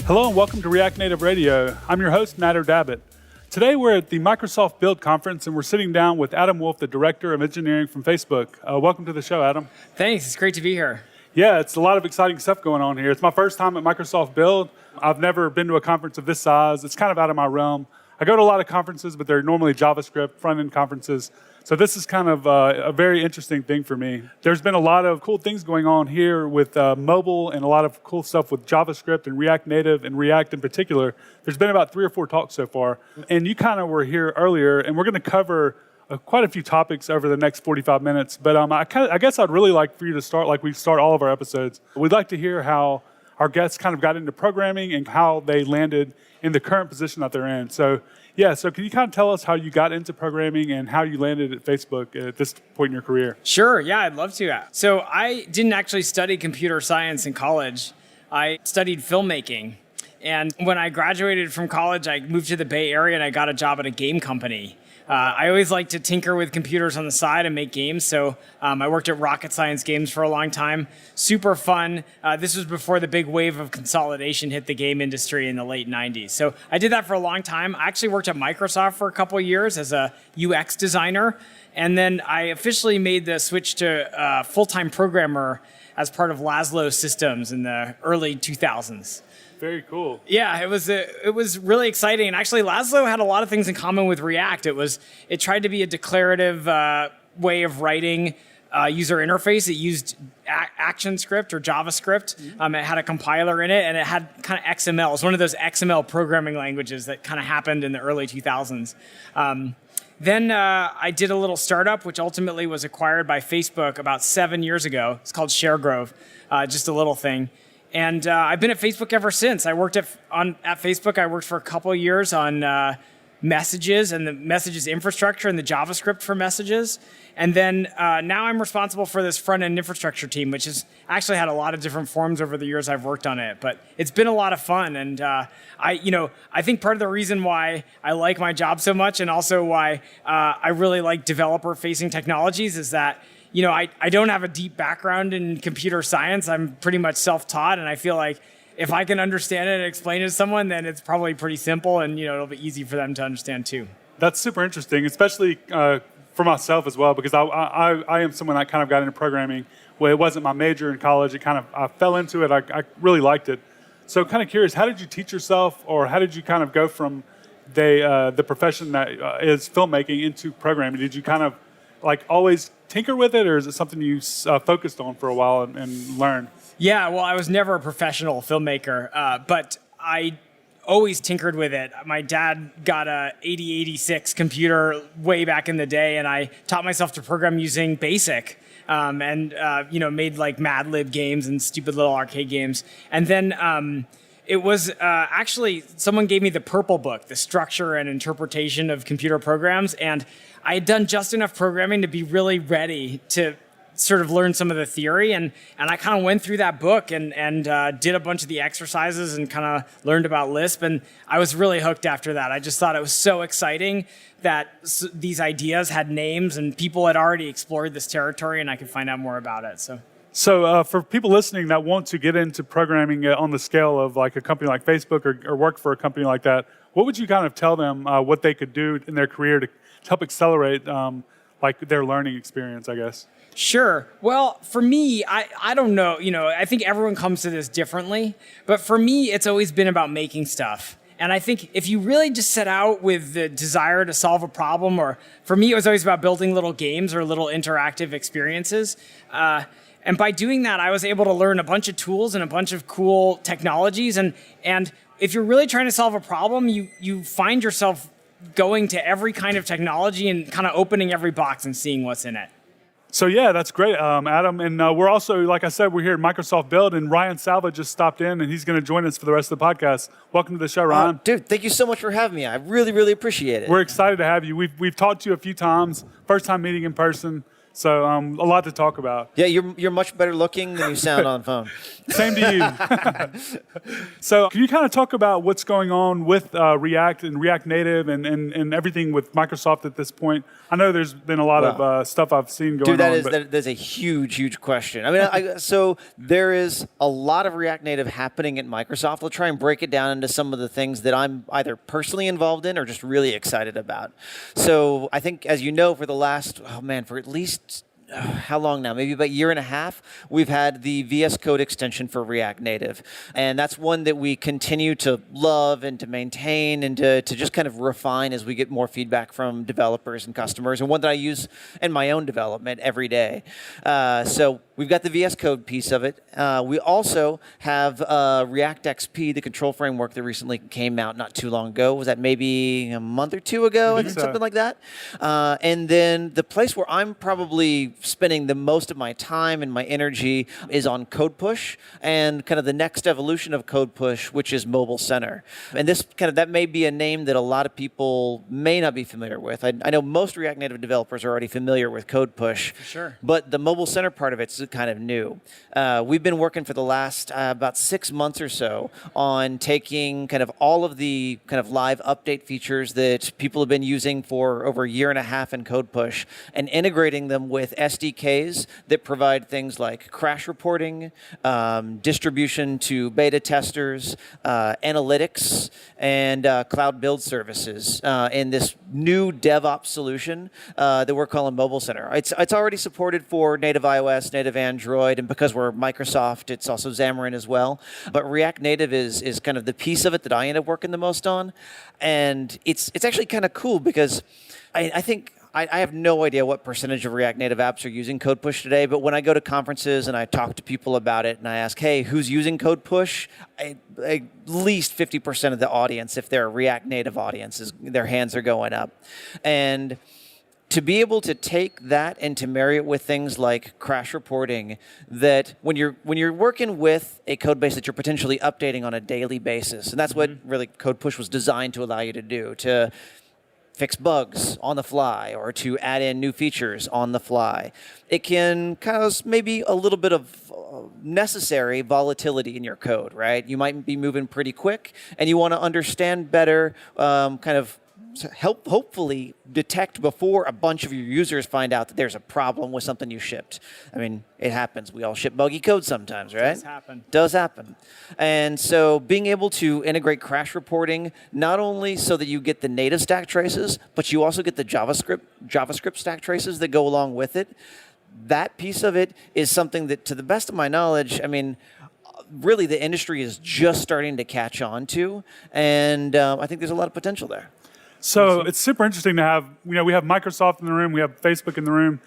Hello and welcome to React Native Radio. I'm your host, Nader Dabit. Today we're at the Microsoft Build Conference and we're sitting down with Adam Wolff, the Director of Engineering from Facebook. Welcome to the show, Adam. Thanks, it's great to be here. Yeah, it's a lot of exciting stuff going on here. It's my first time at Microsoft Build. I've never been to a conference of this size. It's kind of out of my realm. I go to a lot of conferences, but they're normally JavaScript front-end conferences. So this is kind of a very interesting thing for me. There's been a lot of cool things going on here with mobile and a lot of cool stuff with JavaScript and React Native and React in particular. There's been about 3 or 4 talks so far. And you kind of were here earlier, and we're going to cover quite a few topics over the next 45 minutes. But I guess I'd really like for you to start like we start all of our episodes. We'd like to hear how our guests kind of got into programming and how they landed in the current position that they're in. So can you kind of tell us how you got into programming and how you landed at Facebook at this point in your career? Sure, yeah, I'd love to. So I didn't actually study computer science in college. I studied filmmaking. And when I graduated from college, I moved to the Bay Area and I got a job at a game company. I always liked to tinker with computers on the side and make games, so I worked at Rocket Science Games for a long time. Super fun. This was before the big wave of consolidation hit the game industry in the late 90s. So I did that for a long time. I actually worked at Microsoft for a couple of years as a UX designer, and then I officially made the switch to full-time programmer as part of Laszlo Systems in the early 2000s. Very cool. Yeah, it was really exciting. And actually, Laszlo had a lot of things in common with React. It tried to be a declarative way of writing user interface. It used ActionScript or JavaScript. It had a compiler in it, and it had kind of XML. It was one of those XML programming languages that kind of happened in the early 2000s. Then I did a little startup, which ultimately was acquired by Facebook about 7 years ago. It's called ShareGrove, just a little thing. And I've been at Facebook ever since. I worked at Facebook. I worked for a couple of years on messages and the messages infrastructure and the JavaScript for messages. And then now I'm responsible for this front-end infrastructure team, which has actually had a lot of different forms over the years I've worked on it. But it's been a lot of fun. And I think part of the reason why I like my job so much and also why I really like developer-facing technologies is that I don't have a deep background in computer science. I'm pretty much self-taught, and I feel like if I can understand it and explain it to someone, then it's probably pretty simple, and it'll be easy for them to understand too. That's super interesting, especially for myself as well, because I am someone that kind of got into programming. Well, it wasn't my major in college. I fell into it. I really liked it. So kind of curious, how did you teach yourself, or how did you kind of go from the profession that is filmmaking into programming? Did you kind of always tinker with it, or is it something you focused on for a while and learned? Yeah, well, I was never a professional filmmaker, but I always tinkered with it. My dad got a 8086 computer way back in the day, and I taught myself to program using BASIC, and made like Mad Lib games and stupid little arcade games. And then it was actually someone gave me the Purple Book, the structure and interpretation of computer programs, and I had done just enough programming to be really ready to sort of learn some of the theory, and I kind of went through that book and did a bunch of the exercises and kind of learned about Lisp, and I was really hooked after that. I just thought it was so exciting that these ideas had names and people had already explored this territory, and I could find out more about it. So for people listening that want to get into programming on the scale of like a company like Facebook or work for a company like that, what would you kind of tell them what they could do in their career to help accelerate their learning experience, I guess? Sure. Well, for me, I don't know. I think everyone comes to this differently. But for me, it's always been about making stuff. And I think if you really just set out with the desire to solve a problem, or for me, it was always about building little games or little interactive experiences. And by doing that, I was able to learn a bunch of tools and a bunch of cool technologies. And if you're really trying to solve a problem, you find yourself going to every kind of technology and kind of opening every box and seeing what's in it. So yeah, that's great, Adam. And we're also, like I said, we're here at Microsoft Build, and Ryan Salva just stopped in, and he's going to join us for the rest of the podcast. Welcome to the show, Ryan. Dude, thank you so much for having me. I really, really appreciate it. We're excited to have you. We've talked to you a few times. First time meeting in person. So a lot to talk about. Yeah, you're much better looking than you sound on phone. Same to you. So can you kind of talk about what's going on with React and React Native and everything with Microsoft at this point? I know there's been a lot of stuff I've seen going on. Dude, that's a huge question. I mean, so there is a lot of React Native happening at Microsoft. We'll try and break it down into some of the things that I'm either personally involved in or just really excited about. So I think, as you know, for the last, for at least how long now? Maybe about a year and a half, we've had the VS Code extension for React Native. And that's one that we continue to love and to maintain and to just kind of refine as we get more feedback from developers and customers, and one that I use in my own development every day. So we've got the VS Code piece of it. We also have React XP, the control framework that recently came out not too long ago. Was that maybe a month or two ago? I think something like that. And then the place where I'm probably spending the most of my time and my energy is on Code Push and kind of the next evolution of Code Push, which is Mobile Center. And that may be a name that a lot of people may not be familiar with. I know most React Native developers are already familiar with Code Push. For sure. But the Mobile Center part of it's kind of new. We've been working for the last about 6 months or so on taking kind of all of the kind of live update features that people have been using for over a year and a half in Code Push and integrating them with SDKs that provide things like crash reporting, distribution to beta testers, analytics, and cloud build services in this new DevOps solution that we're calling Mobile Center. It's already supported for native iOS, native Android, and because we're Microsoft, it's also Xamarin as well. But React Native is kind of the piece of it that I end up working the most on. And it's actually kind of cool because I think I have no idea what percentage of React Native apps are using Code Push today, but when I go to conferences and I talk to people about it and I ask, hey, who's using Code Push? At least 50% of the audience, if they're a React Native audience, their hands are going up. And to be able to take that and to marry it with things like crash reporting, that when you're working with a code base that you're potentially updating on a daily basis, and that's what really Code Push was designed to allow you to do, to fix bugs on the fly or to add in new features on the fly. It can cause maybe a little bit of necessary volatility in your code, right? You might be moving pretty quick and you want to understand better kind of help hopefully detect before a bunch of your users find out that there's a problem with something you shipped. I mean, it happens. We all ship buggy code sometimes, right? Does happen. And so being able to integrate crash reporting, not only so that you get the native stack traces, but you also get the JavaScript stack traces that go along with it. That piece of it is something that, to the best of my knowledge, I mean, really the industry is just starting to catch on to. And I think there's a lot of potential there. So it's super interesting to have, we have Microsoft in the room, we have Facebook in the room.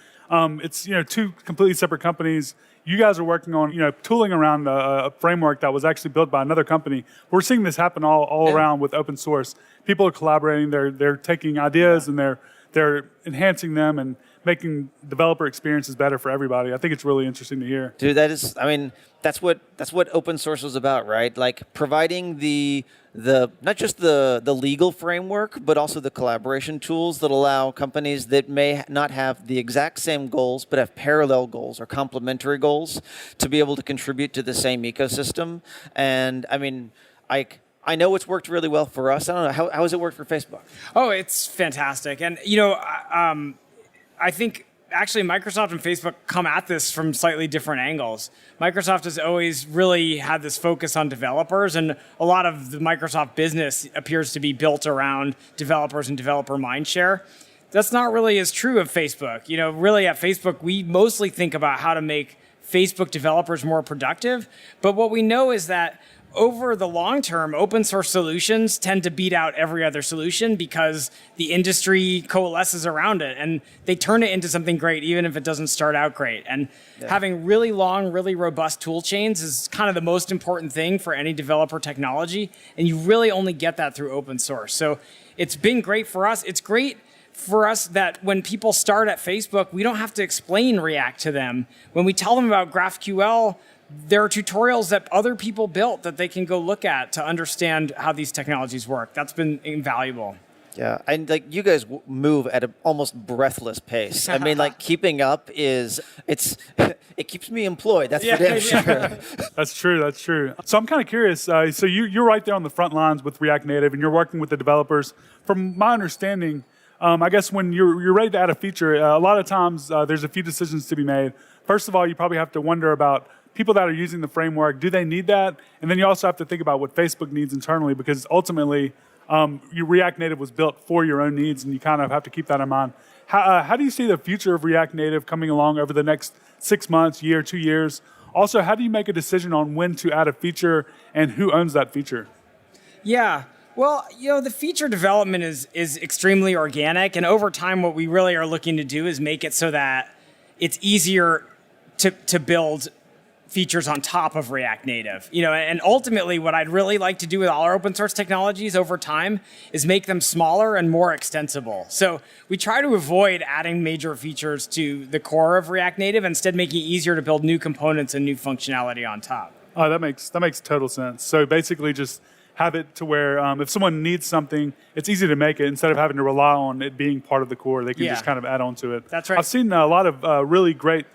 It's, two completely separate companies. You guys are working on, tooling around a framework that was actually built by another company. We're seeing this happen all around with open source. People are collaborating, they're taking ideas and they're enhancing them and making developer experiences better for everybody. I think it's really interesting to hear. Dude, that's what open source was about, right? Like providing the not just the legal framework, but also the collaboration tools that allow companies that may not have the exact same goals, but have parallel goals or complementary goals to be able to contribute to the same ecosystem. And I mean, I know it's worked really well for us. I don't know, how has it worked for Facebook? Oh, it's fantastic. And, I think actually Microsoft and Facebook come at this from slightly different angles. Microsoft has always really had this focus on developers, and a lot of the Microsoft business appears to be built around developers and developer mindshare. That's not really as true of Facebook. Really at Facebook, we mostly think about how to make Facebook developers more productive. But what we know is that over the long term, open source solutions tend to beat out every other solution because the industry coalesces around it and they turn it into something great, even if it doesn't start out great. And having really long, really robust tool chains is kind of the most important thing for any developer technology. And you really only get that through open source. So it's been great for us. It's great for us that when people start at Facebook, we don't have to explain React to them. When we tell them about GraphQL, there are tutorials that other people built that they can go look at to understand how these technologies work. That's been invaluable. Yeah, and like you guys move at an almost breathless pace. I mean, like keeping up it keeps me employed. That's for damn sure. That's true. That's true. So I'm kind of curious. So you're right there on the front lines with React Native, and you're working with the developers. From my understanding, I guess when you're ready to add a feature, a lot of times there's a few decisions to be made. First of all, you probably have to wonder about people that are using the framework. Do they need that? And then you also have to think about what Facebook needs internally, because ultimately, your React Native was built for your own needs, and you kind of have to keep that in mind. How do you see the future of React Native coming along over the next 6 months, year, 2 years? Also, how do you make a decision on when to add a feature and who owns that feature? Yeah. Well, the feature development is extremely organic, and over time, what we really are looking to do is make it so that it's easier to build features on top of React Native. And ultimately what I'd really like to do with all our open source technologies over time is make them smaller and more extensible. So we try to avoid adding major features to the core of React Native, instead making it easier to build new components and new functionality on top. Oh, that makes total sense. So basically just have it to where if someone needs something, it's easy to make it instead of having to rely on it being part of the core. They can just kind of add on to it. That's right. I've seen a lot of really great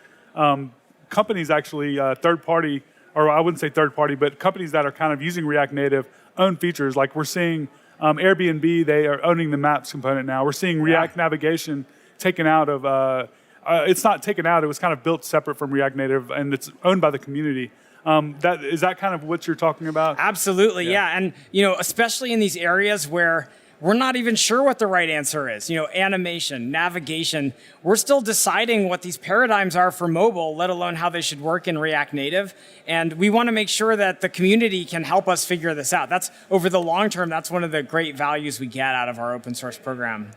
companies, actually, third party, or I wouldn't say third party, but companies that are kind of using React Native own features. Like we're seeing Airbnb, they are owning the Maps component now. We're seeing React navigation taken out of, it's not taken out, it was kind of built separate from React Native, and it's owned by the community. Is that kind of what you're talking about? Absolutely, yeah. And especially in these areas where we're not even sure what the right answer is. Animation, navigation. We're still deciding what these paradigms are for mobile, let alone how they should work in React Native. And we want to make sure that the community can help us figure this out. That's over the long term. That's one of the great values we get out of our open source program.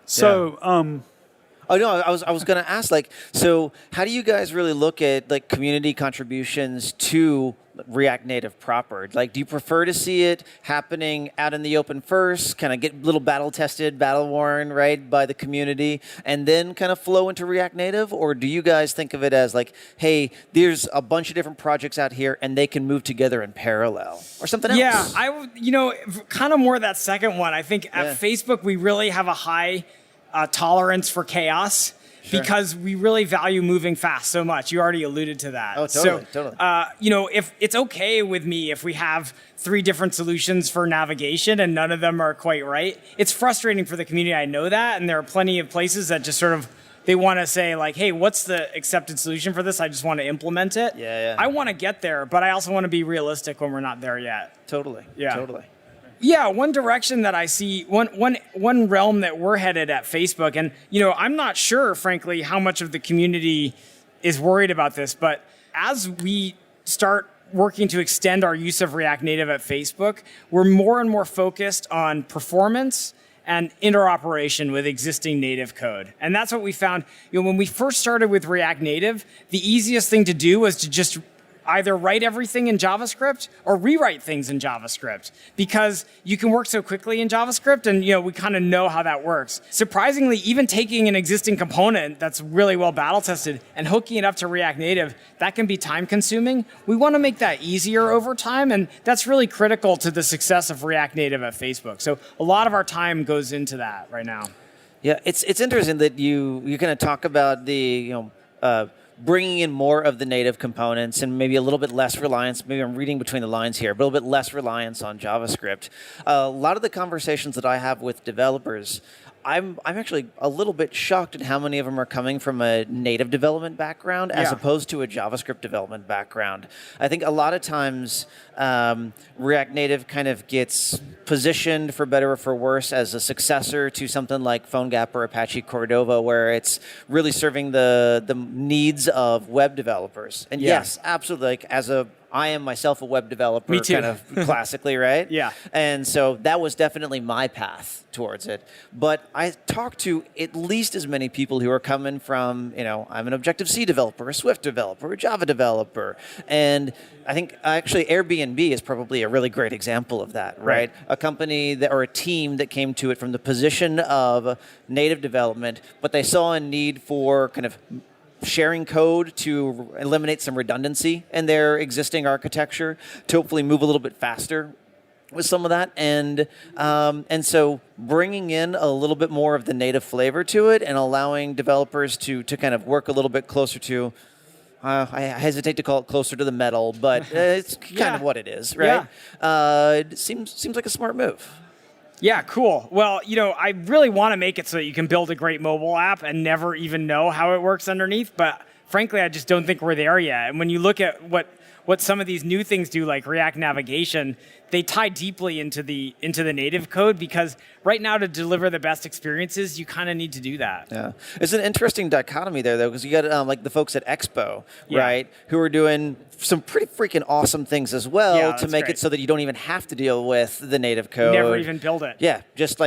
So, Oh no, I was going to ask, so how do you guys really look at community contributions to React Native proper? Do you prefer to see it happening out in the open first, kind of get a little battle tested, battle worn, right, by the community, and then kind of flow into React Native? Or do you guys think of it as hey, there's a bunch of different projects out here and they can move together in parallel, or something else? Yeah, kind of more that second one. I think at Facebook we really have a high tolerance for chaos. Sure. Because we really value moving fast so much. You already alluded to that. Oh, totally, totally. If it's okay with me if we have 3 different solutions for navigation and none of them are quite right, it's frustrating for the community. I know that, and there are plenty of places that just sort of they want to say hey, what's the accepted solution for this? I just want to implement it. Yeah. I want to get there, but I also want to be realistic when we're not there yet. Totally. Yeah. Totally. Yeah, one direction that I see, one realm that we're headed at Facebook, and I'm not sure, frankly, how much of the community is worried about this, but as we start working to extend our use of React Native at Facebook, we're more and more focused on performance and interoperation with existing native code. And that's what we found. When we first started with React Native, the easiest thing to do was to just either write everything in JavaScript or rewrite things in JavaScript, because you can work so quickly in JavaScript, and we kind of know how that works. Surprisingly, even taking an existing component that's really well battle tested and hooking it up to React Native, that can be time consuming. We want to make that easier over time, and that's really critical to the success of React Native at Facebook. So a lot of our time goes into that right now. Yeah, it's interesting that you kind of talk about the bringing in more of the native components and maybe a little bit less reliance, maybe I'm reading between the lines here, but a little bit less reliance on JavaScript. A lot of the conversations that I have with developers, I'm actually a little bit shocked at how many of them are coming from a native development background as opposed to a JavaScript development background. I think a lot of times React Native kind of gets positioned, for better or for worse, as a successor to something like PhoneGap or Apache Cordova, where it's really serving the needs of web developers. And yes, absolutely, I am myself a web developer. Me too. Kind of classically, right? Yeah. And so that was definitely my path towards it. But I talked to at least as many people who are coming from, I'm an Objective-C developer, a Swift developer, a Java developer. And I think actually Airbnb is probably a really great example of that, right? A company or a team that came to it from the position of native development, but they saw a need for kind of sharing code to eliminate some redundancy in their existing architecture, to hopefully move a little bit faster with some of that, and so bringing in a little bit more of the native flavor to it, and allowing developers to kind of work a little bit closer to. I hesitate to call it closer to the metal, but it's kind of what it is, right? It seems like a smart move. Yeah, cool. Well, I really want to make it so that you can build a great mobile app and never even know how it works underneath, but frankly, I just don't think we're there yet. And when you look at what some of these new things do, like React Navigation, they tie deeply into the native code, because right now to deliver the best experiences, you kind of need to do that. Yeah, it's an interesting dichotomy there, though, because you got like the folks at Expo, right, who are doing some pretty freaking awesome things as well to make it so that you don't even have to deal with the native code. Never even build it. Yeah, just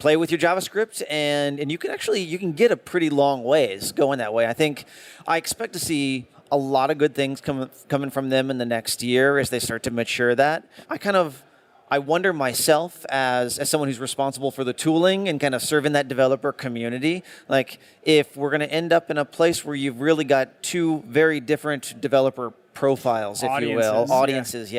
play with your JavaScript, and you can get a pretty long ways going that way. I expect to see a lot of good things coming from them in the next year as they start to mature that. I wonder myself, as someone who's responsible for the tooling and kind of serving that developer community, like if we're going to end up in a place where you've really got two very different developer profiles, if you will, audiences,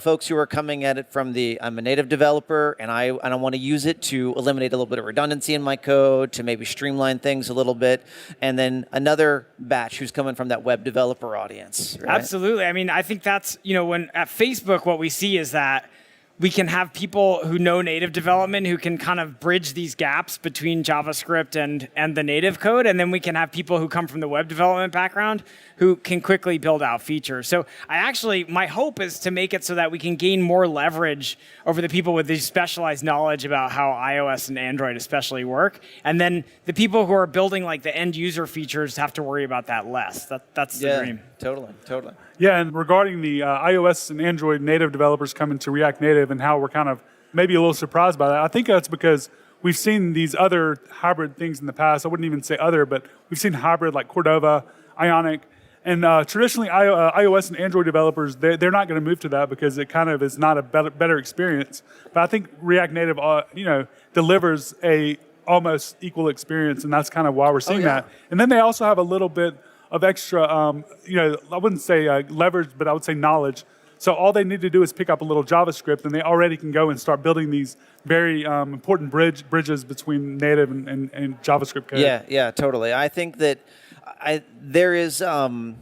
folks who are coming at it from I'm a native developer and I want to use it to eliminate a little bit of redundancy in my code, to maybe streamline things a little bit, and then another batch who's coming from that web developer audience. Right? Absolutely. I mean, I think that's, when at Facebook, what we see is that we can have people who know native development who can kind of bridge these gaps between JavaScript and the native code. And then we can have people who come from the web development background who can quickly build out features. So my hope is to make it so that we can gain more leverage over the people with this specialized knowledge about how iOS and Android especially work. And then the people who are building like the end user features have to worry about that less. That's the dream. Totally. Yeah, and regarding the iOS and Android native developers coming to React Native and how we're kind of maybe a little surprised by that, I think that's because we've seen these other hybrid things in the past. I wouldn't even say other, but we've seen hybrid like Cordova, Ionic, and traditionally iOS and Android developers, they're not going to move to that because it kind of is not a better experience. But I think React Native, delivers a almost equal experience, and that's kind of why we're seeing that. And then they also have a little bit of extra, I wouldn't say leverage, but I would say knowledge. So all they need to do is pick up a little JavaScript, and they already can go and start building these very important bridges between native and JavaScript code. Yeah, totally. I think that there's an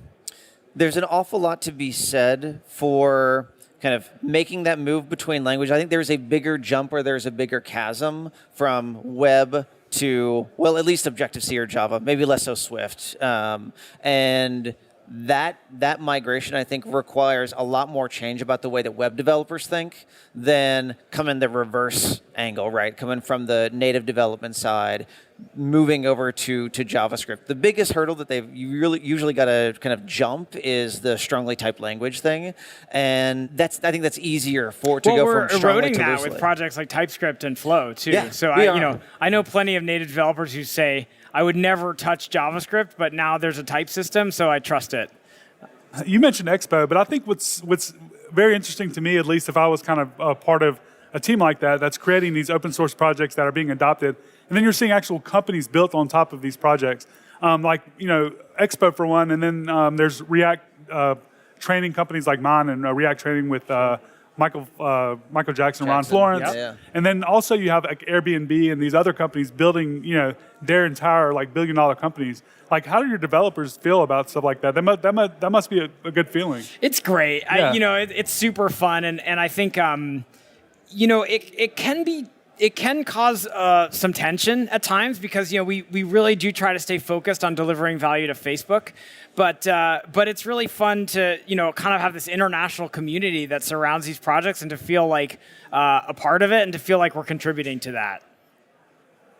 awful lot to be said for kind of making that move between language. I think there's a bigger jump, or there's a bigger chasm from web to, well, at least Objective-C or Java, maybe less so Swift. And that migration, I think, requires a lot more change about the way that web developers think than coming the reverse angle, right? Coming from the native development side, moving over to JavaScript. The biggest hurdle that you really usually got to kind of jump is the strongly typed language thing, and I think that's easier to go from strongly to loosely. We're eroding that with projects like TypeScript and Flow too. Yeah, so I know plenty of native developers who say, I would never touch JavaScript, but now there's a type system, so I trust it. You mentioned Expo, but I think what's very interesting to me, at least if I was kind of a part of a team like that, that's creating these open source projects that are being adopted, and then you're seeing actual companies built on top of these projects, Expo for one, and then there's React training companies like mine, and React training with Michael Jackson, Ron Florence, and then also you have like Airbnb and these other companies building, their entire like billion-dollar companies. Like, how do your developers feel about stuff like that? That must be a good feeling. It's great. Yeah. It's super fun, and I think it can cause some tension at times because we really do try to stay focused on delivering value to Facebook, but it's really fun to kind of have this international community that surrounds these projects and to feel like a part of it and to feel like we're contributing to that.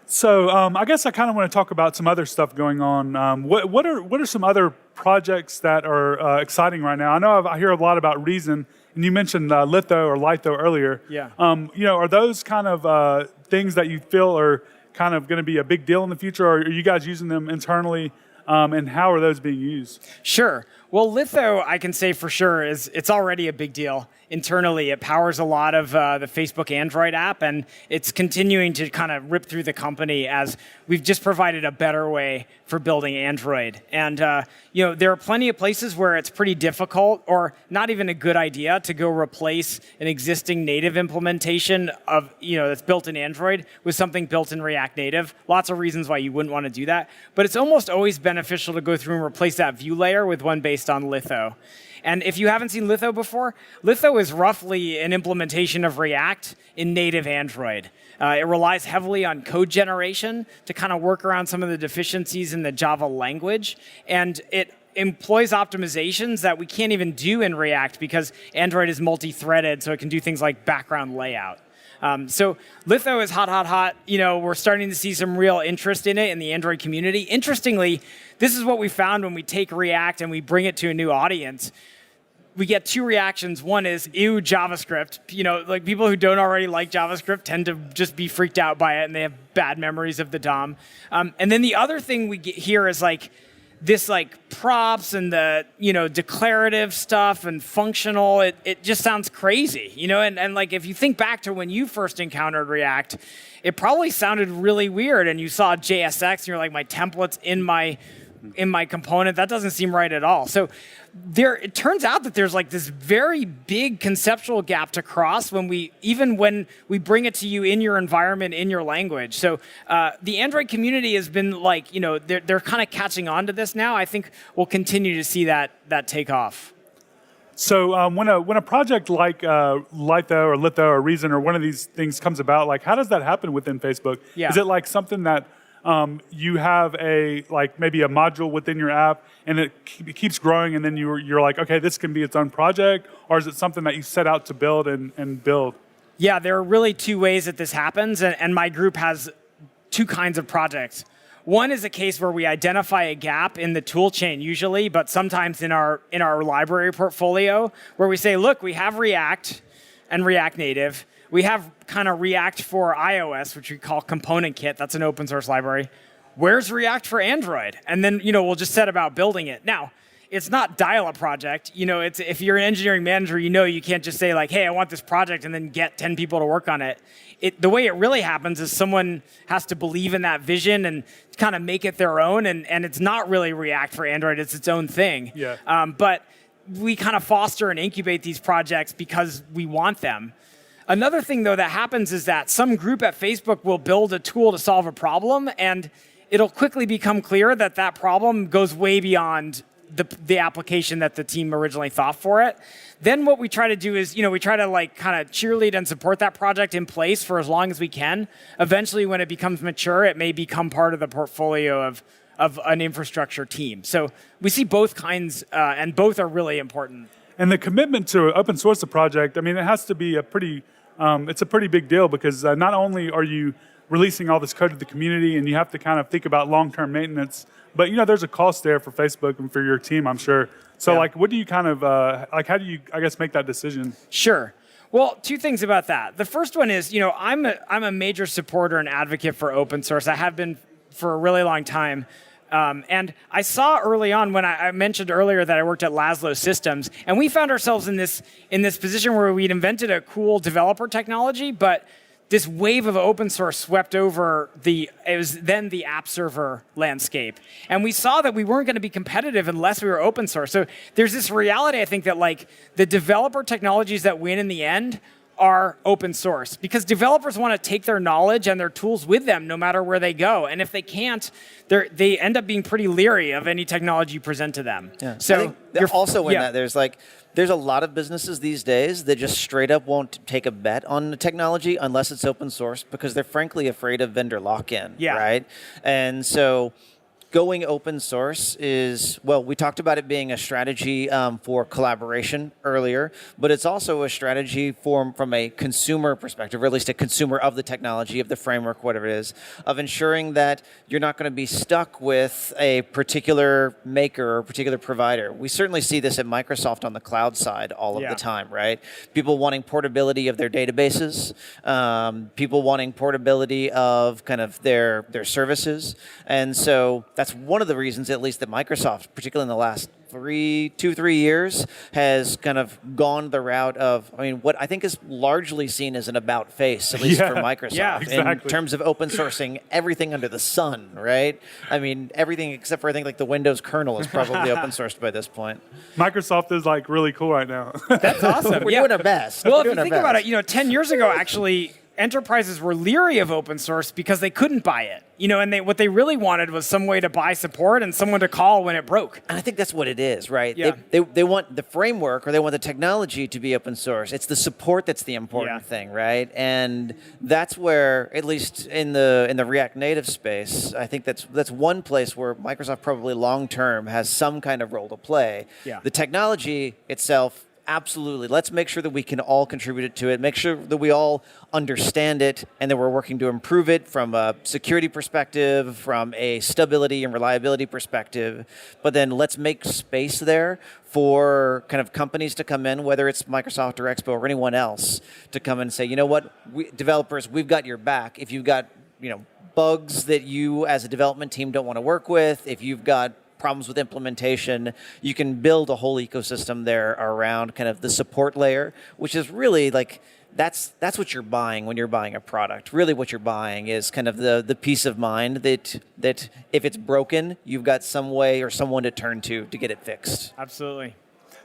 So I guess I kind of want to talk about some other stuff going on. What are some other projects that are exciting right now? I know I hear a lot about Reason. And you mentioned Litho earlier. Yeah. Are those kind of things that you feel are kind of going to be a big deal in the future, or are you guys using them internally? And how are those being used? Sure. Well, Litho, I can say for sure, it's already a big deal internally. It powers a lot of the Facebook Android app, and it's continuing to kind of rip through the company as we've just provided a better way for building Android. And there are plenty of places where it's pretty difficult or not even a good idea to go replace an existing native implementation of that's built in Android with something built in React Native. Lots of reasons why you wouldn't want to do that, but it's almost always beneficial to go through and replace that view layer with one based on Litho. And if you haven't seen Litho before, Litho is roughly an implementation of React in native Android. It relies heavily on code generation to kind of work around some of the deficiencies in the Java language. And it employs optimizations that we can't even do in React because Android is multi-threaded, so it can do things like background layout. So Litho is hot. We're starting to see some real interest in it in the Android community. Interestingly, this is what we found when we take React and we bring it to a new audience. We get two reactions. One is, ew, JavaScript. Like people who don't already like JavaScript tend to just be freaked out by it and they have bad memories of the DOM. And then the other thing we get here is this props and the declarative stuff and functional. It just sounds crazy, and if you think back to when you first encountered React, it probably sounded really weird and you saw JSX and you're like, my template's in my component. That doesn't seem right at all. So it turns out that there's this very big conceptual gap to cross when we bring it to you in your environment, in your language. So the Android community has been they're kind of catching on to this now. I think we'll continue to see that take off. So when a project like Litho or Reason or one of these things comes about, how does that happen within Facebook? Yeah. Is it something that you have maybe a module within your app and it keeps growing and then you're like, okay, this can be its own project? Or is it something that you set out to build and build? Yeah, there are really two ways that this happens. And my group has two kinds of projects. One is a case where we identify a gap in the tool chain usually, but sometimes in our library portfolio where we say, look, we have React and React Native. We have kind of React for iOS, which we call Component Kit. That's an open source library. Where's React for Android? And then, we'll just set about building it. Now, it's not dial-up project. If you're an engineering manager, you can't just say hey, I want this project and then get 10 people to work on it. The way it really happens is someone has to believe in that vision and kind of make it their own. And it's not really React for Android. It's its own thing. Yeah. But we kind of foster and incubate these projects because we want them. Another thing, though, that happens is that some group at Facebook will build a tool to solve a problem, and it'll quickly become clear that problem goes way beyond the application that the team originally thought for it. Then what we try to do is, we try to kind of cheerlead and support that project in place for as long as we can. Eventually, when it becomes mature, it may become part of the portfolio of an infrastructure team. So we see both kinds, and both are really important. And the commitment to open source a project, it has to be it's a pretty big deal because not only are you releasing all this code to the community and you have to kind of think about long-term maintenance, but there's a cost there for Facebook and for your team, I'm sure. So yeah. what do you kind of, how do you, I guess, make that decision? Sure. Well, two things about that. The first one is, I'm a major supporter and advocate for open source. I have been for a really long time. And I saw early on when I mentioned earlier that I worked at Laszlo Systems, and we found ourselves in this position where we'd invented a cool developer technology, but this wave of open source swept over it was then the app server landscape. And we saw that we weren't going to be competitive unless we were open source. So there's this reality, I think, that the developer technologies that win in the end are open source because developers want to take their knowledge and their tools with them no matter where they go. And if they can't, they end up being pretty leery of any technology you present to them. Yeah. So I think you're also in that there's a lot of businesses these days that just straight up won't take a bet on the technology unless it's open source because they're frankly afraid of vendor lock-in, right? And so going open source is, well, we talked about it being a strategy for collaboration earlier, but it's also a strategy from a consumer perspective, or at least a consumer of the technology, of the framework, whatever it is, of ensuring that you're not going to be stuck with a particular maker or a particular provider. We certainly see this at Microsoft on the cloud side all of the time, right? People wanting portability of their databases, people wanting portability of kind of their services, and so that's that's one of the reasons, at least, that Microsoft, particularly in the last 3 years, has kind of gone the route of, what I think is largely seen as an about face, at least for Microsoft, in terms of open sourcing everything under the sun, right? Everything except for, I think, like the Windows kernel is probably open sourced by this point. Microsoft is like really cool right now. That's awesome. We're doing our best. Well, if you think about it, 10 years ago, actually, enterprises were leery of open source because they couldn't buy it. And what they really wanted was some way to buy support and someone to call when it broke. And I think that's what it is, right? Yeah. They want the framework, or they want the technology to be open source. It's the support that's the important thing, right? And that's where, at least in the React Native space, I think that's one place where Microsoft probably long term has some kind of role to play. Yeah. The technology itself, absolutely. Let's make sure that we can all contribute to it. Make sure that we all understand it and that we're working to improve it from a security perspective, from a stability and reliability perspective. But then let's make space there for kind of companies to come in, whether it's Microsoft or Expo or anyone else, to come and say, you know what, developers, we've got your back. If you've got, bugs that you as a development team don't want to work with, if you've got problems with implementation, you can build a whole ecosystem there around kind of the support layer, which is really like, that's what you're buying when you're buying a product. Really what you're buying is kind of the peace of mind that if it's broken, you've got some way or someone to turn to get it fixed. Absolutely.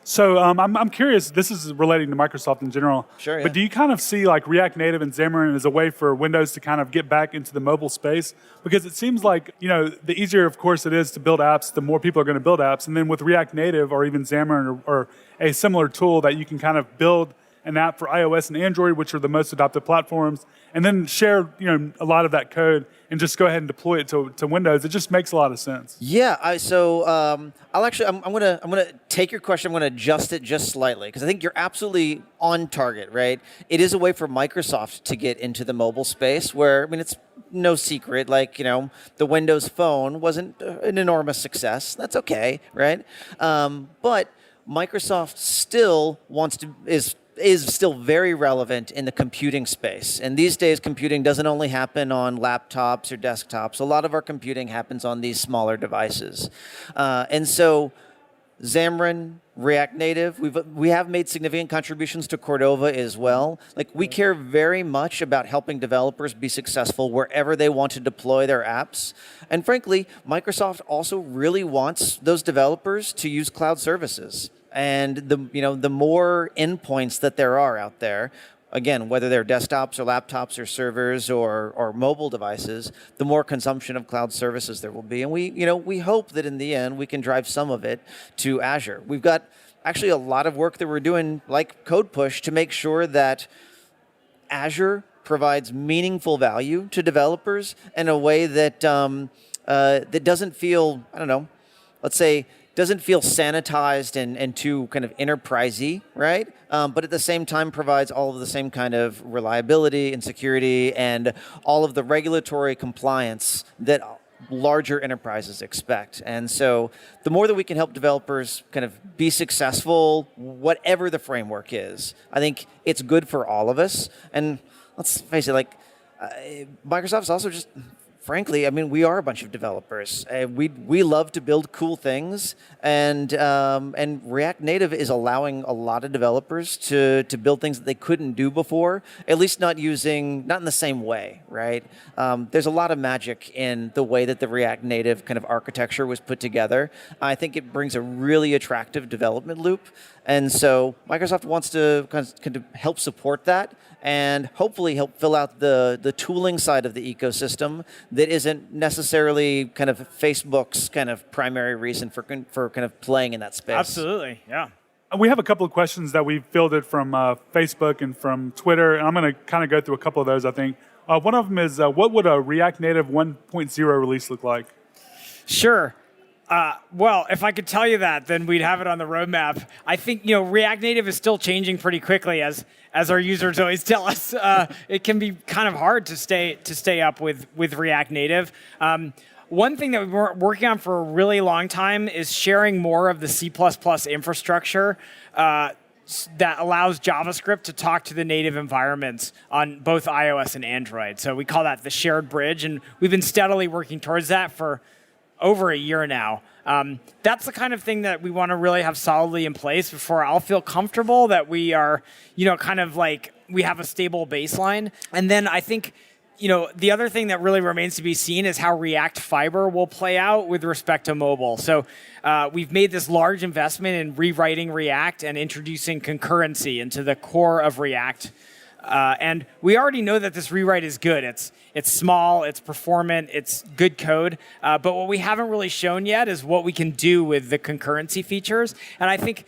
So I'm curious, this is relating to Microsoft in general, Sure, but do you kind of see like React Native and Xamarin as a way for Windows to kind of get back into the mobile space? Because it seems like, the easier, of course, it is to build apps, the more people are going to build apps. And then with React Native or even Xamarin or a similar tool that you can kind of build an app for iOS and Android, which are the most adopted platforms, and then share, a lot of that code and just go ahead and deploy it to Windows. It just makes a lot of sense. Yeah. I'm gonna take your question. I'm gonna adjust it just slightly because I think you're absolutely on target, right? It is a way for Microsoft to get into the mobile space where, it's no secret, like, the Windows Phone wasn't an enormous success. That's okay, right? But Microsoft still is still very relevant in the computing space. And these days, computing doesn't only happen on laptops or desktops. A lot of our computing happens on these smaller devices. And so Xamarin, React Native, we have made significant contributions to Cordova as well. Like, we care very much about helping developers be successful wherever they want to deploy their apps. And frankly, Microsoft also really wants those developers to use cloud services. And the more endpoints that there are out there, again, whether they're desktops or laptops or servers or mobile devices, the more consumption of cloud services there will be. And we hope that in the end we can drive some of it to Azure. We've got actually a lot of work that we're doing, like Code Push, to make sure that Azure provides meaningful value to developers in a way that that doesn't feel, doesn't feel sanitized and too kind of enterprisey, right? But at the same time provides all of the same kind of reliability and security and all of the regulatory compliance that larger enterprises expect. And so the more that we can help developers kind of be successful, whatever the framework is, I think it's good for all of us. And let's face it, Microsoft's also just, frankly, we are a bunch of developers. We love to build cool things, and React Native is allowing a lot of developers to build things that they couldn't do before, at least not in the same way, right? There's a lot of magic in the way that the React Native kind of architecture was put together. I think it brings a really attractive development loop, and so Microsoft wants to kind of help support that and hopefully help fill out the tooling side of the ecosystem that isn't necessarily kind of Facebook's kind of primary reason for kind of playing in that space. Absolutely, yeah. We have a couple of questions that we've fielded from Facebook and from Twitter, and I'm going to kind of go through a couple of those, I think. One of them is, what would a React Native 1.0 release look like? Sure. Well, if I could tell you that, then we'd have it on the roadmap. I think, React Native is still changing pretty quickly, as our users always tell us. It can be kind of hard to stay up with React Native. One thing that we've been working on for a really long time is sharing more of the C++ infrastructure that allows JavaScript to talk to the native environments on both iOS and Android. So we call that the shared bridge, and we've been steadily working towards that for over a year now. That's the kind of thing that we want to really have solidly in place before I'll feel comfortable that we are, kind of like we have a stable baseline. And then I think, the other thing that really remains to be seen is how React Fiber will play out with respect to mobile. So we've made this large investment in rewriting React and introducing concurrency into the core of React. And we already know that this rewrite is good. It's small, it's performant, it's good code. But what we haven't really shown yet is what we can do with the concurrency features. And I think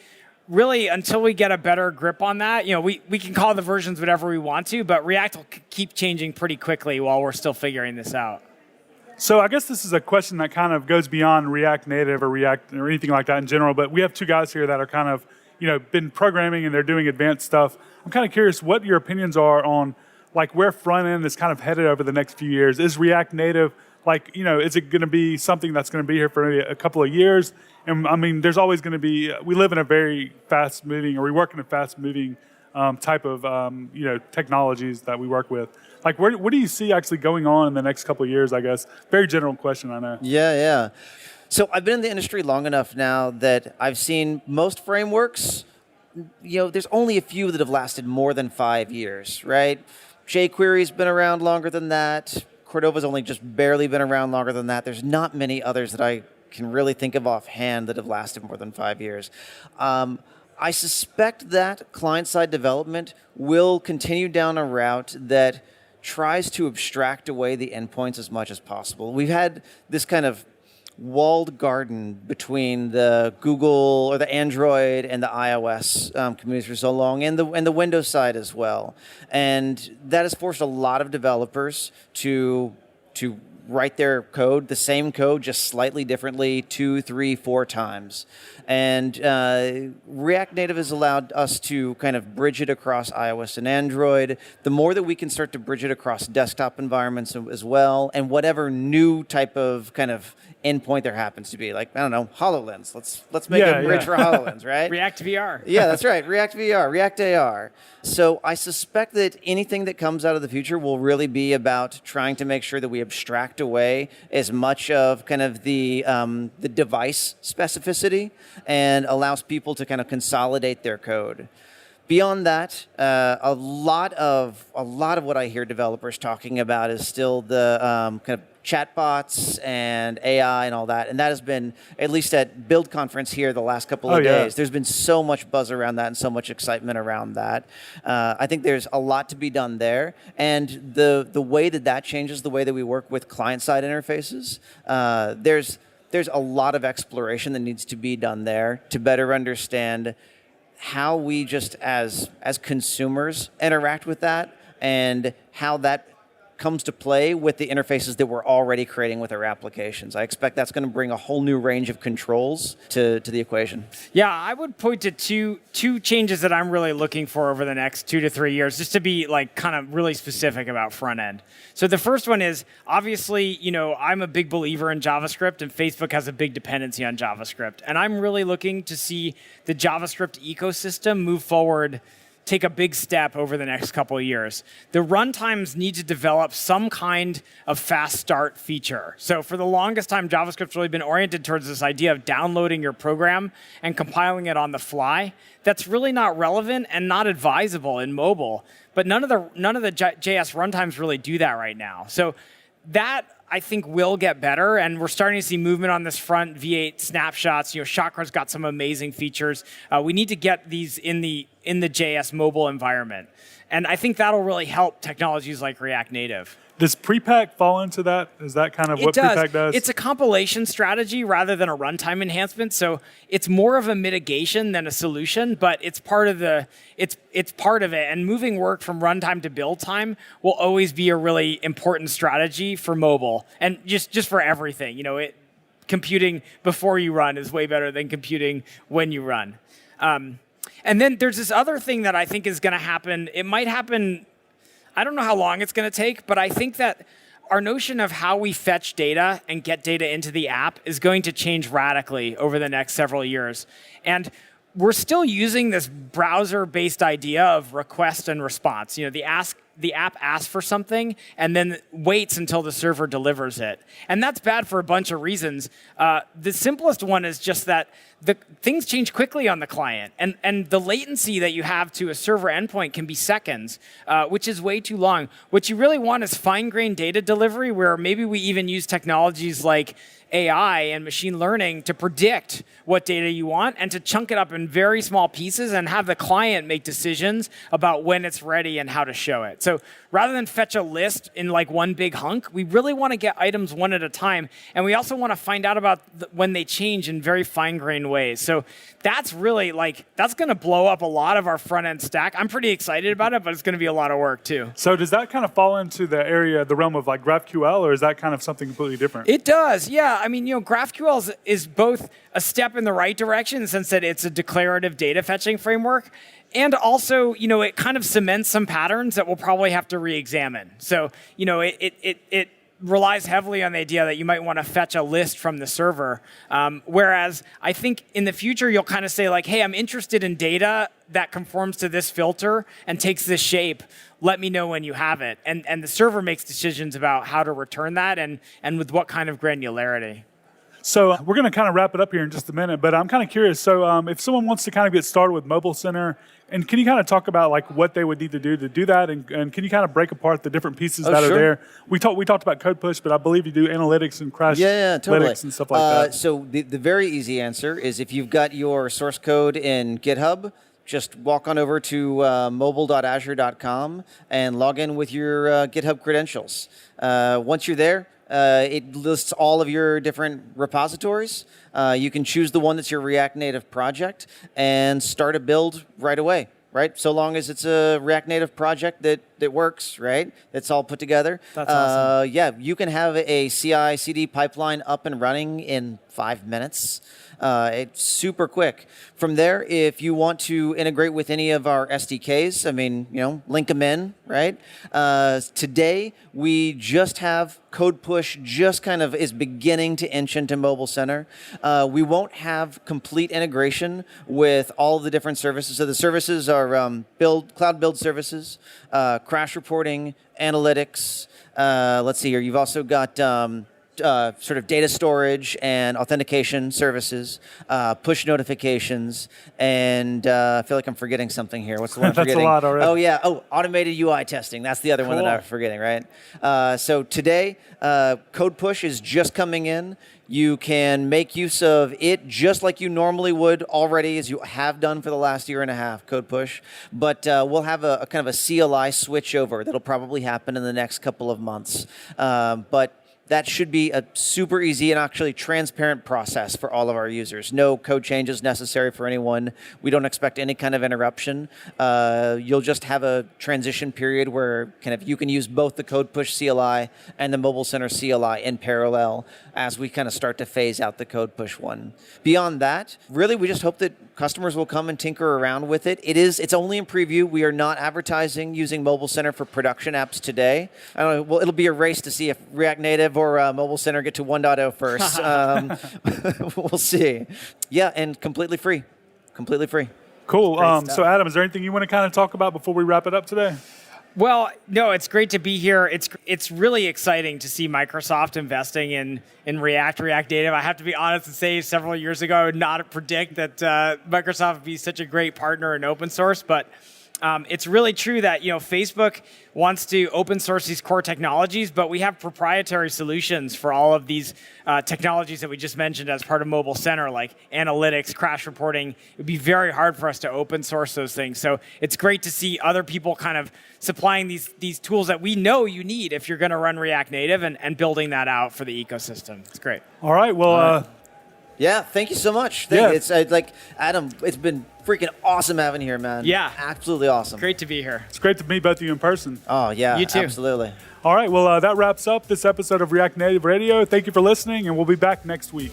really until we get a better grip on that, we can call the versions whatever we want to, but React will keep changing pretty quickly while we're still figuring this out. So I guess this is a question that kind of goes beyond React Native or React or anything like that in general, but we have two guys here that are kind of, been programming and they're doing advanced stuff. I'm kind of curious what your opinions are on like where front end is kind of headed over the next few years. Is React Native is it going to be something that's going to be here for maybe a couple of years? And I mean, there's always going to be, we live in a very fast moving, or we work in a fast moving type of, technologies that we work with. Like, what do you see actually going on in the next couple of years, I guess? Very general question, I know. Yeah. So I've been in the industry long enough now that I've seen most frameworks, there's only a few that have lasted more than 5 years, right? jQuery's been around longer than that. Cordova's only just barely been around longer than that. There's not many others that I can really think of offhand that have lasted more than 5 years. I suspect that client-side development will continue down a route that tries to abstract away the endpoints as much as possible. We've had this kind of walled garden between the Google or the Android and the iOS communities for so long, and the Windows side as well. And that has forced a lot of developers to write their code, the same code, just slightly differently 2, 3, 4 times. And React Native has allowed us to kind of bridge it across iOS and Android. The more that we can start to bridge it across desktop environments as well, and whatever new type of kind of endpoint there happens to be, like, I don't know, HoloLens. Let's make a bridge for HoloLens, right? React VR. Yeah, that's right. React VR, React AR. So I suspect that anything that comes out of the future will really be about trying to make sure that we abstract away as much of kind of the device specificity and allows people to kind of consolidate their code. Beyond that, a lot of what I hear developers talking about is still the kind of chatbots and AI and all that. And that has been, at least at Build Conference here the last couple of days, there's been so much buzz around that and so much excitement around that. I think there's a lot to be done there. And the way that changes the way that we work with client-side interfaces, there's a lot of exploration that needs to be done there to better understand how we just as consumers interact with that and how that comes to play with the interfaces that we're already creating with our applications. I expect that's going to bring a whole new range of controls to the equation. Yeah, I would point to two changes that I'm really looking for over the next 2 to 3 years, just to be like kind of really specific about front end. So the first one is, obviously, I'm a big believer in JavaScript, and Facebook has a big dependency on JavaScript. And I'm really looking to see the JavaScript ecosystem move forward, take a big step over the next couple of years. The runtimes need to develop some kind of fast start feature. So for the longest time, JavaScript's really been oriented towards this idea of downloading your program and compiling it on the fly. That's really not relevant and not advisable in mobile. But none of the JS runtimes really do that right now. So that, I think, will get better, and we're starting to see movement on this front. V8 snapshots, Chakra's got some amazing features. We need to get these in the JS mobile environment, and I think that'll really help technologies like React Native. Does prepack fall into that? Is that kind of what prepack does? It's a compilation strategy rather than a runtime enhancement. So it's more of a mitigation than a solution, but it's part of it's part of it. And moving work from runtime to build time will always be a really important strategy for mobile and just for everything. Computing before you run is way better than computing when you run. And then there's this other thing that I think is going to happen. It might happen. I don't know how long it's going to take, but I think that our notion of how we fetch data and get data into the app is going to change radically over the next several years. And we're still using this browser-based idea of request and response. The the app asks for something and then waits until the server delivers it. And that's bad for a bunch of reasons. The simplest one is just that the things change quickly on the client, and the latency that you have to a server endpoint can be seconds, which is way too long. What you really want is fine-grained data delivery, where maybe we even use technologies like AI and machine learning to predict what data you want and to chunk it up in very small pieces and have the client make decisions about when it's ready and how to show it. So rather than fetch a list in like one big hunk, we really want to get items one at a time. And we also want to find out about when they change in very fine-grained ways. So that's really that's going to blow up a lot of our front-end stack. I'm pretty excited about it, but it's going to be a lot of work too. So does that kind of fall into the realm of like GraphQL, or is that kind of something completely different? It does, yeah. I mean, GraphQL is both a step in the right direction in the sense that it's a declarative data fetching framework. And also, it kind of cements some patterns that we'll probably have to re-examine. So, it relies heavily on the idea that you might want to fetch a list from the server. Whereas I think in the future, you'll kind of say like, hey, I'm interested in data that conforms to this filter and takes this shape. Let me know when you have it. And the server makes decisions about how to return that and with what kind of granularity. So we're going to kind of wrap it up here in just a minute, but I'm kind of curious. So if someone wants to kind of get started with Mobile Center, and can you kind of talk about like what they would need to do that, and can you kind of break apart the different pieces that sure. are there? We talked about code push, but I believe you do analytics and crash totally. analytics and stuff like that. So the very easy answer is if you've got your source code in GitHub, just walk on over to mobile.azure.com and log in with your GitHub credentials. Once you're there, it lists all of your different repositories. You can choose the one that's your React Native project and start a build right away, right? So long as it's a React Native project that works, right? It's all put together. That's awesome. Yeah, you can have a CI/CD pipeline up and running in 5 minutes. It's super quick. From there, if you want to integrate with any of our SDKs, link them in, right? Today, we just have Code Push just kind of is beginning to inch into Mobile Center. We won't have complete integration with all of the different services. So the services are cloud build services, crash reporting, analytics. Let's see here. You've also got sort of data storage and authentication services, push notifications, and I feel like I'm forgetting something here. What's the one I'm forgetting? That's a lot already. Oh, yeah. Oh, automated UI testing. That's the other one that I'm forgetting, right? So today, Code Push is just coming in. You can make use of it just like you normally would already, as you have done for the last year and a half, Code Push. But we'll have a kind of a CLI switch over that'll probably happen in the next couple of months. But that should be a super easy and actually transparent process for all of our users. No code changes necessary for anyone. We don't expect any kind of interruption. You'll just have a transition period where kind of you can use both the Code Push CLI and the Mobile Center CLI in parallel as we kind of start to phase out the Code Push one. Beyond that, really, we just hope that customers will come and tinker around with it. It's only in preview. We are not advertising using Mobile Center for production apps today. I don't know. Well, it'll be a race to see if React Native or Mobile Center get to 1.0 first. We'll see. Yeah, and completely free. Completely free. Cool. So Adam, is there anything you want to kind of talk about before we wrap it up today? Well, no, it's great to be here. It's really exciting to see Microsoft investing in React Native. I have to be honest and say several years ago, I would not predict that Microsoft would be such a great partner in open source, but it's really true that Facebook wants to open source these core technologies, but we have proprietary solutions for all of these technologies that we just mentioned as part of Mobile Center, like analytics, crash reporting. It would be very hard for us to open source those things. So it's great to see other people kind of supplying these tools that we know you need if you're going to run React Native and building that out for the ecosystem. It's great. All right. Well, yeah, thank you so much. It's like Adam, it's been freaking awesome having you here, man. Yeah. Absolutely awesome. Great to be here. it's great to meet both of you in person. Oh, yeah. You too. Absolutely. All right. Well, that wraps up this episode of React Native Radio. Thank you for listening, and we'll be back next week.